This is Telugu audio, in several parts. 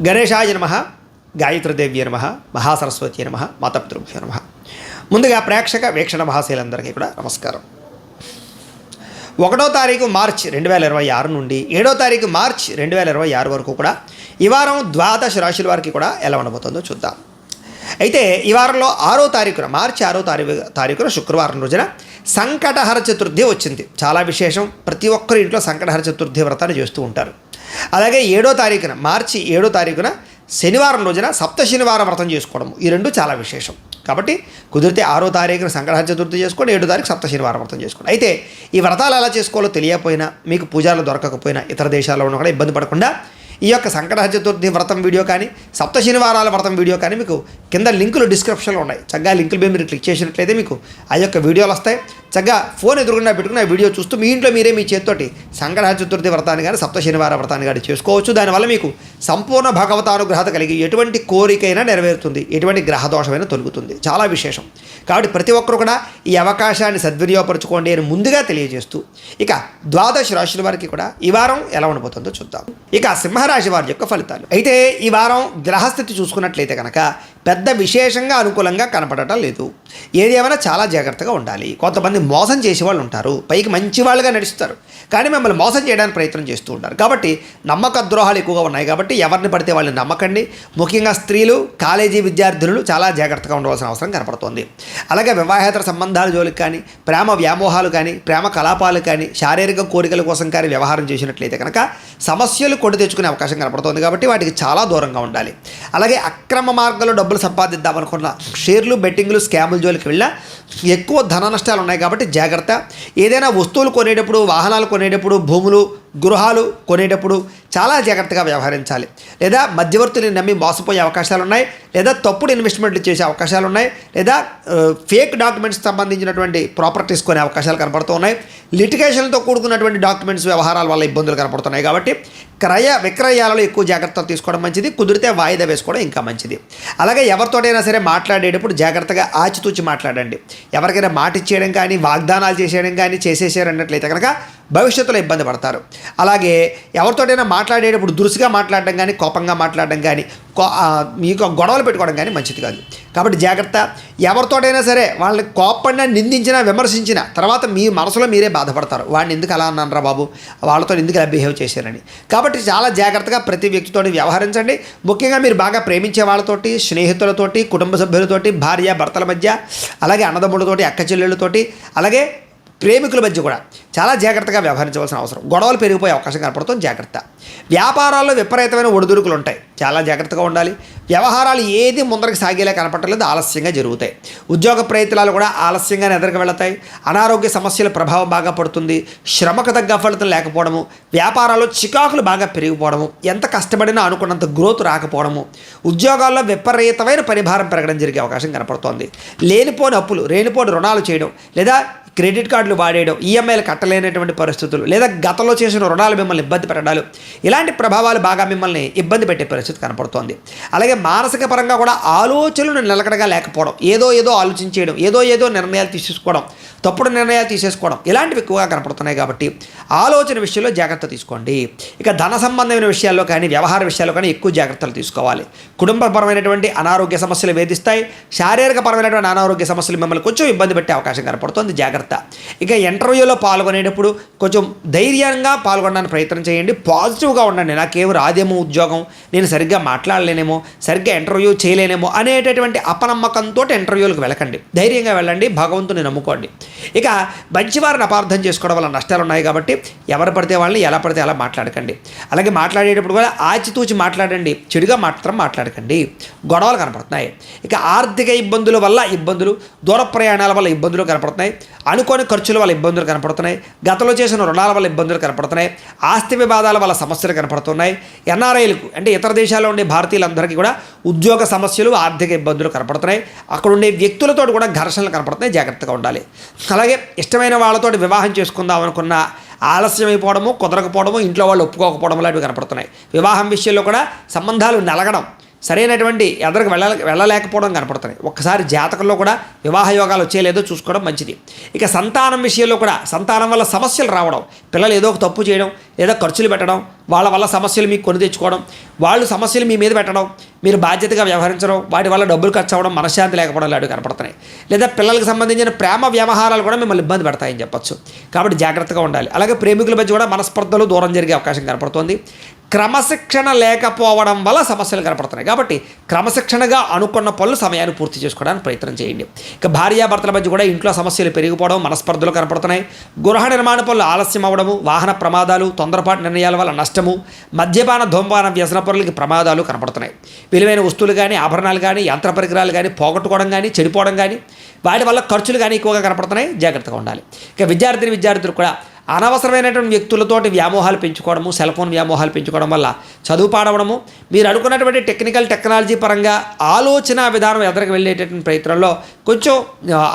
గణేశాయ నమః, గాయత్రీదేవ్యే నమః, మహాసరస్వతి నమః, మాతాపితృభ్యో నమః. ముందుగా ప్రేక్షక వీక్షణ మహాశీలందరికీ కూడా నమస్కారం. 1వ తారీఖు మార్చి 2026 నుండి 7వ తారీఖు మార్చి 2026 వరకు కూడా ఈ వారం ద్వాదశ రాశుల వారికి కూడా ఎలా ఉండబోతుందో చూద్దాం. అయితే ఈ వారంలో 6వ తారీఖున మార్చి 6వ తారీఖున శుక్రవారం రోజున సంకటహర చతుర్థి వచ్చింది. చాలా విశేషం. ప్రతి ఒక్కరి ఇంట్లో సంకటహర చతుర్థి వ్రతాన్ని చేస్తూ ఉంటారు. అలాగే 7వ తారీఖున మార్చి 7వ తారీఖున శనివారం రోజున సప్త శనివారం వ్రతం చేసుకోవడం, ఈ రెండు చాలా విశేషం. కాబట్టి కుదిరితే 6వ తారీఖున సంకటహర చతుర్థి చేసుకోండి, 7వ తారీఖు సప్త శనివారం వ్రతం చేసుకోండి. అయితే ఈ వ్రతాలు ఎలా చేసుకోవాలో తెలియకపోయినా, మీకు పూజలు దొరకకపోయినా, ఇతర దేశాల్లో ఉన్న కూడా ఇబ్బంది పడకుండా ఈ యొక్క సంకటహర చతుర్థి వ్రతం వీడియో కానీ సప్త శనివారాల వ్రతం వీడియో కానీ మీకు కింద లింకులు డిస్క్రిప్షన్లో ఉన్నాయి. చక్కగా లింకుల మీద మీరు క్లిక్ చేసినట్లయితే మీకు ఆ యొక్క వీడియోలు వస్తాయి. చక్కగా ఫోన్ ఎదురుగుండా పెట్టుకుని ఆ వీడియో చూస్తూ మీ ఇంట్లో మీరే మీ చేతితోటి సంకటహర చతుర్థి వ్రతాన్ని కానీ సప్త శనివార వ్రతాన్ని కానీ చేసుకోవచ్చు. దానివల్ల మీకు సంపూర్ణ భగవతానుగ్రహత కలిగి ఎటువంటి కోరికైనా నెరవేరుతుంది, ఎటువంటి గ్రహదోషమైనా తొలుగుతుంది. చాలా విశేషం. కాబట్టి ప్రతి ఒక్కరు కూడా ఈ అవకాశాన్ని సద్వినియోగపరచుకోండి అని ముందుగా తెలియజేస్తూ ఇక ద్వాదశ రాశుల వారికి కూడా ఈ వారం ఎలా ఉండబోతుందో చూద్దాం. ఇక సింహరాశి వారి యొక్క ఫలితాలు. అయితే ఈ వారం గ్రహస్థితి చూసుకున్నట్లయితే కనుక పెద్ద విశేషంగా అనుకూలంగా కనపడటం లేదు. ఏది ఏమైనా చాలా జాగ్రత్తగా ఉండాలి. కొంతమంది మోసం చేసేవాళ్ళు ఉంటారు, పైకి మంచి వాళ్ళుగా నడుస్తారు, కానీ మిమ్మల్ని మోసం చేయడానికి ప్రయత్నం చేస్తూ ఉంటారు. కాబట్టి నమ్మక ద్రోహాలు ఎక్కువగా ఉన్నాయి. కాబట్టి ఎవరిని పడితే వాళ్ళని నమ్మకండి. ముఖ్యంగా స్త్రీలు, కాలేజీ విద్యార్థులు చాలా జాగ్రత్తగా ఉండవలసిన అవసరం కనపడుతోంది. అలాగే వివాహేతర సంబంధాల జోలికి కానీ, ప్రేమ వ్యామోహాలు కానీ, ప్రేమ కలాపాలు కానీ, శారీరక కోరికల కోసం కానీ వ్యవహారం చేసినట్లయితే కనుక సమస్యలు కొని తెచ్చుకునే అవకాశం కనపడుతోంది. కాబట్టి వాటికి చాలా దూరంగా ఉండాలి. అలాగే అక్రమ మార్గంలో డబ్బులు సంపాదిద్దామనుకున్న షేర్లు, బెట్టింగ్లు, స్కాముల జోలికి వెళ్ళినా ఎక్కువ ధన నష్టాలు ఉన్నాయి. కాబట్టి జాగ్రత్త. ఏదైనా వస్తువులు కొనేటప్పుడు, వాహనాలు కొనేటప్పుడు, భూములు, గృహాలు కొనేటప్పుడు చాలా జాగ్రత్తగా వ్యవహరించాలి. లేదా మధ్యవర్తులను నమ్మి మోసపోయే అవకాశాలు ఉన్నాయి, లేదా తప్పుడు ఇన్వెస్ట్మెంట్లు చేసే అవకాశాలు ఉన్నాయి, లేదా ఫేక్ డాక్యుమెంట్స్ సంబంధించినటువంటి ప్రాపర్టీస్ కొనే అవకాశాలు కనపడుతూ ఉన్నాయి. లిటిగేషన్తో కూడుకున్నటువంటి డాక్యుమెంట్స్ వ్యవహారాల వల్ల ఇబ్బందులు కనపడుతున్నాయి. కాబట్టి క్రయ విక్రయాలలో ఎక్కువ జాగ్రత్తలు తీసుకోవడం మంచిది. కుదిరితే వాయిదా వేసుకోవడం ఇంకా మంచిది. అలాగే ఎవరితోటైనా సరే మాట్లాడేటప్పుడు జాగ్రత్తగా ఆచితూచి మాట్లాడండి. ఎవరికైనా మాట ఇచ్చేయడం కానీ, వాగ్దానాలు చేసేయడం కానీ చేసేసారన్నట్లయితే కనుక భవిష్యత్తులో ఇబ్బంది పడతారు. అలాగే ఎవరితోటైనా మాట్లాడేటప్పుడు దురుసుగా మాట్లాడడం కానీ, కోపంగా మాట్లాడడం కానీ, మీకు గొడవలు పెట్టుకోవడం కానీ మంచిది కాదు. కాబట్టి జాగ్రత్త. ఎవరితోటైనా సరే వాళ్ళని కోపంగా నిందించినా, విమర్శించిన తర్వాత మీ మనసులో మీరే బాధపడతారు. వాడిని ఎందుకు అలా అన్నారా బాబు, వాళ్ళతో ఎందుకు ఇలా బిహేవ్ చేశారని. కాబట్టి చాలా జాగ్రత్తగా ప్రతి వ్యక్తితో వ్యవహరించండి. ముఖ్యంగా మీరు బాగా ప్రేమించే వాళ్ళతోటి, స్నేహితులతోటి, కుటుంబ సభ్యులతోటి, భార్య భర్తల మధ్య, అలాగే అన్నదమ్ములతోటి, అక్క చెల్లెళ్ళతోటి, అలాగే ప్రేమికుల మధ్య కూడా చాలా జాగ్రత్తగా వ్యవహరించవలసిన అవసరం. గొడవలు పెరిగిపోయే అవకాశం కనపడుతుంది. జాగ్రత్త. వ్యాపారాల్లో విపరీతమైన ఒడిదుడుకులు ఉంటాయి. చాలా జాగ్రత్తగా ఉండాలి. వ్యవహారాలు ఏది ముందరికి సాగేలా కనపడలేదు, ఆలస్యంగా జరుగుతాయి. ఉద్యోగ ప్రయత్నాలు కూడా ఆలస్యంగానే ఎదురుకు వెళతాయి. అనారోగ్య సమస్యల ప్రభావం బాగా పడుతుంది. శ్రమకు తగ్గ ఫలితం లేకపోవడము, వ్యాపారాల్లో చికాకులు బాగా పెరిగిపోవడము, ఎంత కష్టపడినా అనుకున్నంత గ్రోత్ రాకపోవడము, ఉద్యోగాల్లో విపరీతమైన పరిభారం పెరగడం జరిగే అవకాశం కనపడుతోంది. లేనిపోని అప్పులు, లేనిపోని రుణాలు చేయడం, లేదా క్రెడిట్ కార్డులు వాడేయడం, ఈఎంఐలు కట్టలేనటువంటి పరిస్థితులు, లేదా గతంలో చేసిన రుణాలు మిమ్మల్ని ఇబ్బంది పెట్టడాలు, ఇలాంటి ప్రభావాలు బాగా మిమ్మల్ని ఇబ్బంది పెట్టే పరిస్థితి కనపడుతోంది. అలాగే మానసిక పరంగా కూడా ఆలోచనలు నిలకడగా లేకపోవడం, ఏదో ఆలోచించేయడం, ఏదో నిర్ణయాలు తీసేసుకోవడం, తప్పుడు నిర్ణయాలు తీసేసుకోవడం, ఇలాంటివి ఎక్కువగా కనపడుతున్నాయి. కాబట్టి ఆలోచన విషయంలో జాగ్రత్త తీసుకోండి. ఇక ధన సంబంధమైన విషయాల్లో కానీ, వ్యవహార విషయాల్లో కానీ ఎక్కువ జాగ్రత్తలు తీసుకోవాలి. కుటుంబపరమైనటువంటి అనారోగ్య సమస్యలు వేధిస్తాయి. శారీరకపరమైనటువంటి అనారోగ్య సమస్యలు మిమ్మల్ని కొంచెం ఇబ్బంది పెట్టే అవకాశం కనపడుతుంది. జాగ్రత్త. ఇక ఇంటర్వ్యూలో పాల్గొనేటప్పుడు కొంచెం ధైర్యంగా పాల్గొనడానికి ప్రయత్నం చేయండి. పాజిటివ్గా ఉండండి. నాకేం రాదేమో ఉద్యోగం, నేను సరిగ్గా మాట్లాడలేనేమో, సరిగ్గా ఇంటర్వ్యూ చేయలేనేమో అనేటటువంటి అపనమ్మకంతో ఇంటర్వ్యూలకు వెళ్ళకండి. ధైర్యంగా వెళ్ళండి. భగవంతుని నమ్ముకోండి. ఇక మంచివారిని అపార్థం చేసుకోవడం వల్ల నష్టాలు ఉన్నాయి. కాబట్టి ఎవరు పడితే వాళ్ళని ఎలా పడితే అలా మాట్లాడకండి. అలాగే మాట్లాడేటప్పుడు కూడా ఆచితూచి మాట్లాడండి. చెడుగా మాత్రం మాట్లాడకండి. గొడవలు కనపడుతున్నాయి. ఇక ఆర్థిక ఇబ్బందుల వల్ల ఇబ్బందులు, దూర ప్రయాణాల వల్ల ఇబ్బందులు కనపడుతున్నాయి. అనుకోని ఖర్చుల వల్ల ఇబ్బందులు కనపడుతున్నాయి. గతంలో చేసిన రుణాల వల్ల ఇబ్బందులు కనపడుతున్నాయి. ఆస్తి వివాదాల వల్ల సమస్యలు కనపడుతున్నాయి. ఎన్ఆర్ఐలకు అంటే ఇతర దేశాల్లో ఉండే భారతీయులందరికీ కూడా ఉద్యోగ సమస్యలు, ఆర్థిక ఇబ్బందులు కనపడుతున్నాయి. అక్కడ ఉండే వ్యక్తులతో కూడా ఘర్షణలు కనపడుతున్నాయి. జాగ్రత్తగా ఉండాలి. అలాగే ఇష్టమైన వాళ్ళతో వివాహం చేసుకుందాం అనుకున్న ఆలస్యం అయిపోవడము, కుదరకపోవడము, ఇంట్లో వాళ్ళు ఒప్పుకోకపోవడం లాంటివి కనపడుతున్నాయి. వివాహం విషయంలో కూడా సంబంధాలు నలగడం, సరైనటువంటి ఎదరికి వెళ్ళలేకపోవడం కనపడుతున్నాయి. ఒక్కసారి జాతకంలో కూడా వివాహ యోగాలు వచ్చేలేదో చూసుకోవడం మంచిది. ఇక సంతానం విషయంలో కూడా సంతానం వల్ల సమస్యలు రావడం, పిల్లలు ఏదో ఒక తప్పు చేయడం, లేదా ఖర్చులు పెట్టడం, వాళ్ళ వల్ల సమస్యలు మీకు కొని తెచ్చుకోవడం, వాళ్ళు సమస్యలు మీ మీద పెట్టడం, మీరు బాధ్యతగా వ్యవహరించడం, వాటి వల్ల డబ్బులు ఖర్చు అవ్వడం, మనశ్శాంతి లేకపోవడం లాంటివి కనపడుతున్నాయి. లేదా పిల్లలకు సంబంధించిన ప్రేమ వ్యవహారాలు కూడా మిమ్మల్ని ఇబ్బంది పెడతాయని చెప్పొచ్చు. కాబట్టి జాగ్రత్తగా ఉండాలి. అలాగే ప్రేమికుల మధ్య కూడా మనస్పర్ధలు దూరం జరిగే అవకాశం కనపడుతోంది. క్రమశిక్షణ లేకపోవడం వల్ల సమస్యలు కనపడుతున్నాయి. కాబట్టి క్రమశిక్షణగా అనుకున్న పనులు సమయాన్ని పూర్తి చేసుకోవడానికి ప్రయత్నం చేయండి. ఇక భార్యాభర్తల మధ్య కూడా ఇంట్లో సమస్యలు పెరిగిపోవడం, మనస్పర్ధలు కనపడుతున్నాయి. గృహ నిర్మాణ పనులు ఆలస్యం అవ్వడము, వాహన ప్రమాదాలు, తొందరపాటు నిర్ణయాల వల్ల నష్టము, మద్యపాన ధూమపాన వ్యసన పనులకి ప్రమాదాలు కనపడుతున్నాయి. విలువైన వస్తువులు కానీ, ఆభరణాలు కానీ, యంత్ర పరికరాలు కానీ పోగొట్టుకోవడం కానీ, చెడిపోవడం కానీ, వాటి వల్ల ఖర్చులు కానీ ఎక్కువగా కనపడుతున్నాయి. జాగ్రత్తగా ఉండాలి. ఇక విద్యార్థులు కూడా అనవసరమైనటువంటి వ్యక్తులతోటి వ్యామోహాలు పెంచుకోవడము, సెల్ ఫోన్ వ్యామోహాలు పెంచుకోవడం వల్ల చదువు పాడవడము, మీరు అనుకున్నటువంటి టెక్నాలజీ పరంగా ఆలోచన విధానం ఎదురుకు వెళ్ళేటటువంటి ప్రయత్నంలో కొంచెం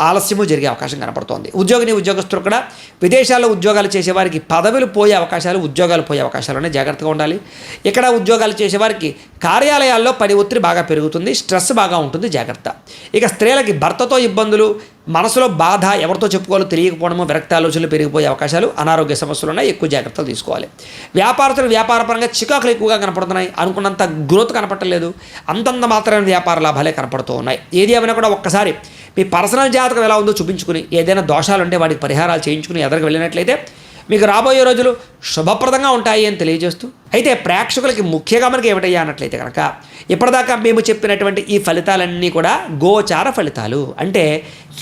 ఆలస్యము జరిగే అవకాశం కనపడుతోంది. ఉద్యోగస్తులు కూడా విదేశాల్లో ఉద్యోగాలు చేసేవారికి పదవులు పోయే అవకాశాలు, ఉద్యోగాలు పోయే అవకాశాలు జాగ్రత్తగా ఉండాలి. ఇక్కడ ఉద్యోగాలు చేసేవారికి కార్యాలయాల్లో పని ఒత్తిడి బాగా పెరుగుతుంది, స్ట్రెస్ బాగా ఉంటుంది. జాగ్రత్త. ఇక స్త్రీలకి భర్తతో ఇబ్బందులు, మనసులో బాధ, ఎవరితో చెప్పుకోవాలో తెలియకపోవడము, విరక్తి ఆలోచనలు పెరిగిపోయే అవకాశాలు, అనారోగ్య సమస్యలు ఉన్నాయి. ఎక్కువ జాగ్రత్తలు తీసుకోవాలి. వ్యాపారస్తులు వ్యాపారపరంగా చికాకులు ఎక్కువగా కనపడుతున్నాయి. అనుకున్నంత గ్రోత్ కనపడలేదు. అంతంత మాత్రమే వ్యాపార లాభాలే కనపడుతూ ఉన్నాయి. ఏది ఏమైనా కూడా ఒక్కసారి మీ పర్సనల్ జాతకం ఎలా ఉందో చూపించుకుని, ఏదైనా దోషాలు ఉంటే వాటికి పరిహారాలు చేయించుకుని ఎదరికి వెళ్ళినట్లయితే మీకు రాబోయే రోజులు శుభప్రదంగా ఉంటాయి అని తెలియజేస్తూ, అయితే ప్రేక్షకులకి ముఖ్యంగా మనకి ఏమిటయ్యా అన్నట్లయితే కనుక ఇప్పటిదాకా మేము చెప్పినటువంటి ఈ ఫలితాలన్నీ కూడా గోచార ఫలితాలు. అంటే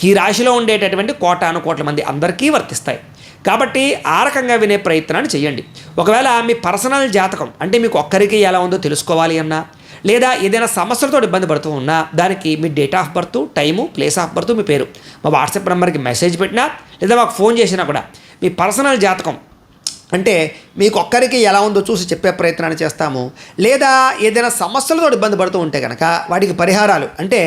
ఈ రాశిలో ఉండేటటువంటి కోటాను మంది అందరికీ వర్తిస్తాయి. కాబట్టి ఆ రకంగా వినే ప్రయత్నాన్ని చేయండి. ఒకవేళ మీ పర్సనల్ జాతకం అంటే మీకు ఒక్కరికి ఎలా ఉందో తెలుసుకోవాలి అన్నా, లేదా ఏదైనా సమస్యలతో ఇబ్బంది పడుతూ ఉన్నా, దానికి మీ date of birth, time, place of birth, మీ పేరు మా వాట్సాప్ నెంబర్కి మెసేజ్ పెట్టినా, లేదా మాకు ఫోన్ చేసినా కూడా మీ పర్సనల్ జాతకం అంటే మీకు ఒక్కరికి ఎలా ఉందో చూసి చెప్పే ప్రయత్నాన్ని చేస్తాము. లేదా ఏదైనా సమస్యలతో ఇబ్బంది పడుతూ ఉంటే కనుక వాటికి పరిహారాలు అంటే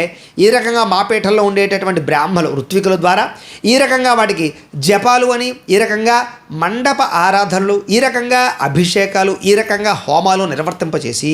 ఈ రకంగా మా పీఠంలో ఉండేటటువంటి బ్రాహ్మలు, ఋత్వికుల ద్వారా ఈ రకంగా వాటికి జపాలు అని, ఈ రకంగా మండప ఆరాధనలు, ఈ రకంగా అభిషేకాలు, ఈ రకంగా హోమాలు నిర్వర్తింపచేసి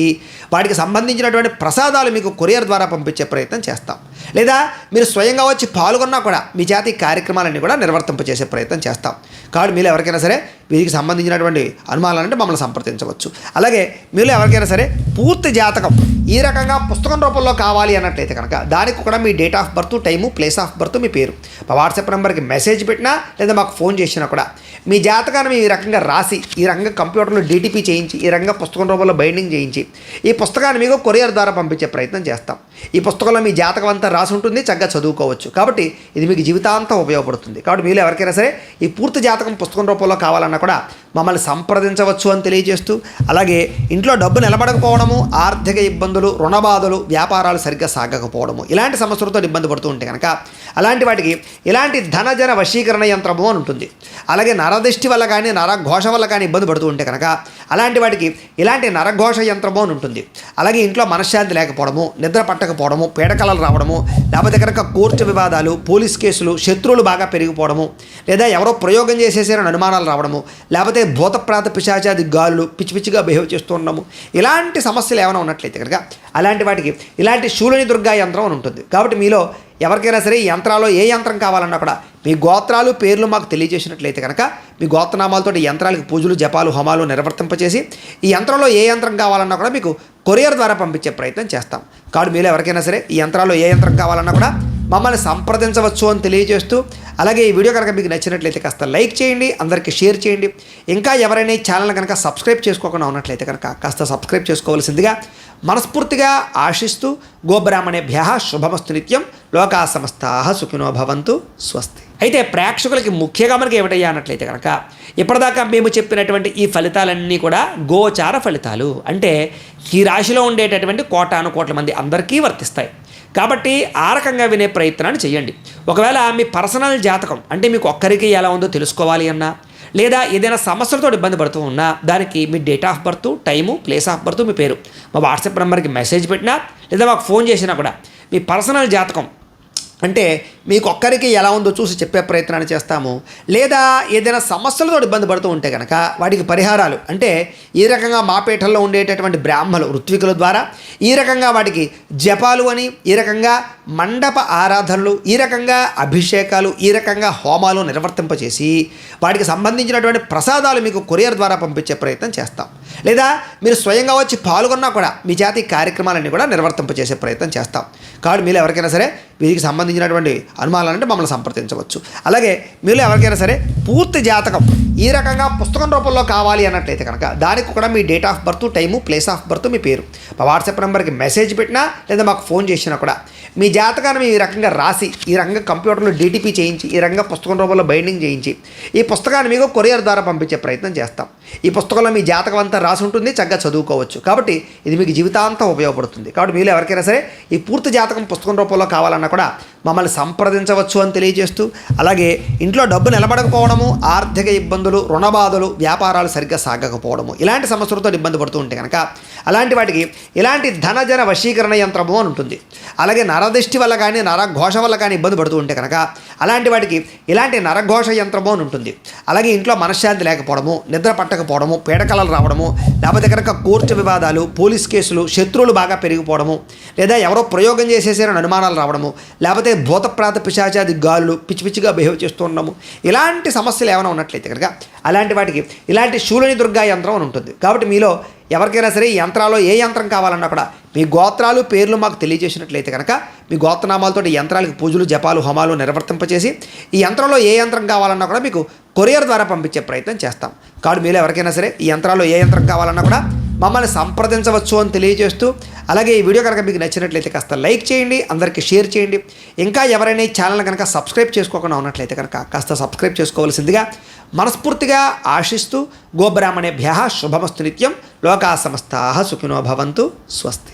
వాటికి సంబంధించినటువంటి ప్రసాదాలు మీకు కొరియర్ ద్వారా పంపించే ప్రయత్నం చేస్తాం. లేదా మీరు స్వయంగా వచ్చి పాల్గొన్నా కూడా మీ జాతి కార్యక్రమాలన్నీ కూడా నిర్వర్తింపచేసే ప్రయత్నం చేస్తాం. కాబట్టి మీరు ఎవరికైనా సరే వీరికి సంబంధించినటువంటి అనుమానాలంటే మమ్మల్ని సంప్రదించవచ్చు. అలాగే మీరు ఎవరికైనా సరే పూర్తి జాతకం ఈ రకంగా పుస్తకం రూపంలో కావాలి అన్నట్లయితే కనుక దానికి కూడా మీ date of birth, time, place of birth, మీ పేరు మా వాట్సాప్ నెంబర్కి మెసేజ్ పెట్టినా, లేదా మాకు ఫోన్ చేసినా కూడా మీ జాతకాన్ని ఈ రకంగా రాసి, ఈ రకంగా కంప్యూటర్లో DTP చేయించి, ఈ రకంగా పుస్తకం రూపంలో బైండింగ్ చేయించి ఈ పుస్తకాన్ని మీకు కొరియర్ ద్వారా పంపించే ప్రయత్నం చేస్తాం. ఈ పుస్తకంలో మీ జాతకం అంతా రాసి ఉంటుంది, చక్కగా చదువుకోవచ్చు. కాబట్టి ఇది మీకు జీవితాంతం ఉపయోగపడుతుంది. కాబట్టి మీరు ఎవరికైనా సరే ఈ పూర్తి జాతకం పుస్తకం రూపంలో కావాలన్నా కూడా మమ్మల్ని సంప్రదించవచ్చు అని తెలియజేస్తూ, అలాగే ఇంట్లో డబ్బు నిలబడకపోవడము, ఆర్థిక ఇబ్బందులు, రుణబాధలు, వ్యాపారాలు సరిగ్గా సాగకపోవడము, ఇలాంటి సమస్యలతో ఇబ్బంది పడుతూ ఉంటే కనుక అలాంటి వాటికి ఇలాంటి ధనజన వశీకరణ యంత్రము అని ఉంటుంది. అలాగే నరదృష్టి వల్ల కానీ, నరఘోష వల్ల కానీ ఇబ్బంది పడుతూ ఉంటే కనుక అలాంటి వాటికి ఇలాంటి నరఘోష యంత్రము అని ఉంటుంది. అలాగే ఇంట్లో మనశ్శాంతి లేకపోవడము, నిద్ర పట్టకపోవడము, పీడకలలు రావడము, లేకపోతే కనుక కోర్టు వివాదాలు, పోలీస్ కేసులు, శత్రువులు బాగా పెరిగిపోవడము, లేదా ఎవరో ప్రయోగం చేసేసారని అనుమానాలు రావడము, లేకపోతే భూతప్రాత పిశాచాది గాలులు పిచ్చిగా బిహేవ్ చేస్తూ ఉండము, ఇలాంటి సమస్యలు ఏమైనా ఉన్నట్లయితే కనుక అలాంటి వాటికి ఇలాంటి శూలిని దుర్గా యంత్రం అని ఉంటుంది. కాబట్టి మీలో ఎవరికైనా సరే ఈ యంత్రాల్లో ఏ యంత్రం కావాలన్నా కూడా మీ గోత్రాలు, పేర్లు మాకు తెలియజేసినట్లయితే కనుక మీ గోత్రనామాలతో ఈ యంత్రాలకు పూజలు, జపాలు, హోమాలు నిర్వర్తింపచేసి ఈ యంత్రంలో ఏ యంత్రం కావాలన్నా కూడా మీకు కొరియర్ ద్వారా పంపించే ప్రయత్నం చేస్తాం. కాబట్టి మీలో ఎవరికైనా సరే ఈ యంత్రాల్లో ఏ యంత్రం కావాలన్నా కూడా మమ్మల్ని సంప్రదించవచ్చు అని తెలియజేస్తూ, అలాగే ఈ వీడియో కనుక మీకు నచ్చినట్లయితే కాస్త లైక్ చేయండి, అందరికీ షేర్ చేయండి. ఇంకా ఎవరైనా ఈ ఛానల్ కనుక సబ్స్క్రైబ్ చేసుకోకుండా ఉన్నట్లయితే కనుక కాస్త సబ్స్క్రైబ్ చేసుకోవాల్సిందిగా మనస్ఫూర్తిగా ఆశిస్తూ, గోబ్రాహ్మణేభ్యః శుభమస్తు నిత్యం, లోకా సమస్తాః సుఖినో భవంతు, స్వస్తి. అయితే ప్రేక్షకులకి ముఖ్యంగా మనకి ఏమిటయ్యా అన్నట్లయితే కనుక ఇప్పటిదాకా మేము చెప్పినటువంటి ఈ ఫలితాలన్నీ కూడా గోచార ఫలితాలు. అంటే ఈ రాశిలో ఉండేటటువంటి కోటాను మంది అందరికీ వర్తిస్తాయి. కాబట్టి ఆ రకంగా వినే ప్రయత్నాన్ని చేయండి. ఒకవేళ మీ పర్సనల్ జాతకం అంటే మీకు ఒక్కరికి ఎలా ఉందో తెలుసుకోవాలి అన్నా, లేదా ఏదైనా సమస్యలతో ఇబ్బంది పడుతూ ఉన్నా, దానికి మీ date of birth, time, place of birth, మీ పేరు మా వాట్సాప్ నెంబర్కి మెసేజ్ పెట్టినా, లేదా మాకు ఫోన్ చేసినా కూడా మీ పర్సనల్ జాతకం అంటే మీకు ఒక్కరికి ఎలా ఉందో చూసి చెప్పే ప్రయత్నాన్ని చేస్తాము. లేదా ఏదైనా సమస్యలతో ఇబ్బంది పడుతూ ఉంటే కనుక వాటికి పరిహారాలు అంటే ఈ రకంగా మా పీఠంలో ఉండేటటువంటి బ్రాహ్మలు ఋత్వికుల ద్వారా ఈ రకంగా వాటికి జపాలు అని, ఈ రకంగా మండప ఆరాధనలు, ఈ రకంగా అభిషేకాలు, ఈ రకంగా హోమాలు నిర్వర్తింపచేసి వాటికి సంబంధించినటువంటి ప్రసాదాలు మీకు కొరియర్ ద్వారా పంపించే ప్రయత్నం చేస్తాం. లేదా మీరు స్వయంగా వచ్చి పాల్గొన్నా కూడా మీ చేత ఈ కార్యక్రమాలన్నీ కూడా నిర్వర్తింపచేసే ప్రయత్నం చేస్తాం. కాబట్టి మీరు ఎవరికైనా సరే వీరికి సంబంధించినటువంటి అనుమానాలంటే మమ్మల్ని సంప్రదించవచ్చు. అలాగే మీరు ఎవరికైనా సరే పూర్తి జాతకం ఈ రకంగా పుస్తకం రూపంలో కావాలి అన్నట్లయితే కనుక దానికి కూడా మీ date of birth, time, place of birth, మీ పేరు మా వాట్సాప్ నెంబర్కి మెసేజ్ పెట్టినా లేదా మాకు ఫోన్ చేసినా కూడా మీ జాతకాన్ని ఈ రకంగా రాసి ఈ రకంగా కంప్యూటర్లో DTP చేయించి ఈ రకంగా పుస్తకం రూపంలో బైండింగ్ చేయించి ఈ పుస్తకాన్ని మీకు కొరియర్ ద్వారా పంపించే ప్రయత్నం చేస్తాం. ఈ పుస్తకంలో మీ జాతకం అంతా రాసి ఉంటుంది, చక్కగా చదువుకోవచ్చు. కాబట్టి ఇది మీకు జీవితాంతం ఉపయోగపడుతుంది. కాబట్టి మీరు ఎవరికైనా సరే ఈ పూర్తి జాతకం పుస్తకం రూపంలో కావాలన్నా కూడా మమ్మల్ని సంప్రదించవచ్చు అని తెలియజేస్తూ, అలాగే ఇంట్లో డబ్బు నిలబడకపోవడము, ఆర్థిక ఇబ్బందులు, రుణబాధలు, వ్యాపారాలు సరిగ్గా సాగకపోవడము ఇలాంటి సమస్యలతో ఇబ్బంది పడుతూ ఉంటే కనుక అలాంటి వాటికి ఇలాంటి ధనజన వశీకరణ యంత్రము అని ఉంటుంది. అలాగే నరదృష్టి వల్ల కానీ నరఘోష వల్ల కానీ ఇబ్బంది పడుతూ ఉంటే కనుక అలాంటి వాటికి ఇలాంటి నరఘోష యంత్రము అని ఉంటుంది. అలాగే ఇంట్లో మనశ్శాంతి లేకపోవడము, నిద్ర పట్టకపోవడము, పీడకలలు రావడము, లేకపోతే కనుక కోర్టు వివాదాలు, పోలీస్ కేసులు, శత్రువులు బాగా పెరిగిపోవడము, లేదా ఎవరో ప్రయోగం చేసేసారని అనుమానాలు రావడము, లేకపోతే భూతప్రాత పిశాచాది గాలులు పిచ్చి పిచ్చిగా బిహేవ్ చేస్తూ ఉండము ఇలాంటి సమస్యలు ఏమైనా ఉన్నట్లయితే కనుక అలాంటి వాటికి ఇలాంటి శూలిని దుర్గా యంత్రం అని ఉంటుంది. కాబట్టి మీలో ఎవరికైనా సరే ఈ యంత్రాల్లో ఏ యంత్రం కావాలన్నా కూడా మీ గోత్రాలు, పేర్లు మాకు తెలియజేసినట్లయితే కనుక మీ గోత్రనామాలతో ఈ యంత్రాలకు పూజలు, జపాలు, హోమాలు నిర్వర్తింపచేసి ఈ యంత్రంలో ఏ యంత్రం కావాలన్నా కూడా మీకు కొరియర్ ద్వారా పంపించే ప్రయత్నం చేస్తాం. కాబట్టి మీలో ఎవరికైనా సరే ఈ యంత్రాల్లో ఏ యంత్రం కావాలన్నా కూడా మమ్మల్ని సంప్రదించవచ్చు అని తెలియజేస్తూ, అలాగే ఈ వీడియో కనుక మీకు నచ్చినట్లయితే కాస్త లైక్ చేయండి, అందరికీ షేర్ చేయండి. ఇంకా ఎవరైనా ఈ ఛానల్ కనుక సబ్స్క్రైబ్ చేసుకోకుండా ఉన్నట్లయితే కనుక కాస్త సబ్స్క్రైబ్ చేసుకోవాల్సిందిగా మనస్ఫూర్తిగా ఆశిస్తూ, గోబ్రాహ్మణేభ్యః శుభమస్తు నిత్యం, లోకా సమస్తాః సుఖినో భవంతు, స్వస్తి.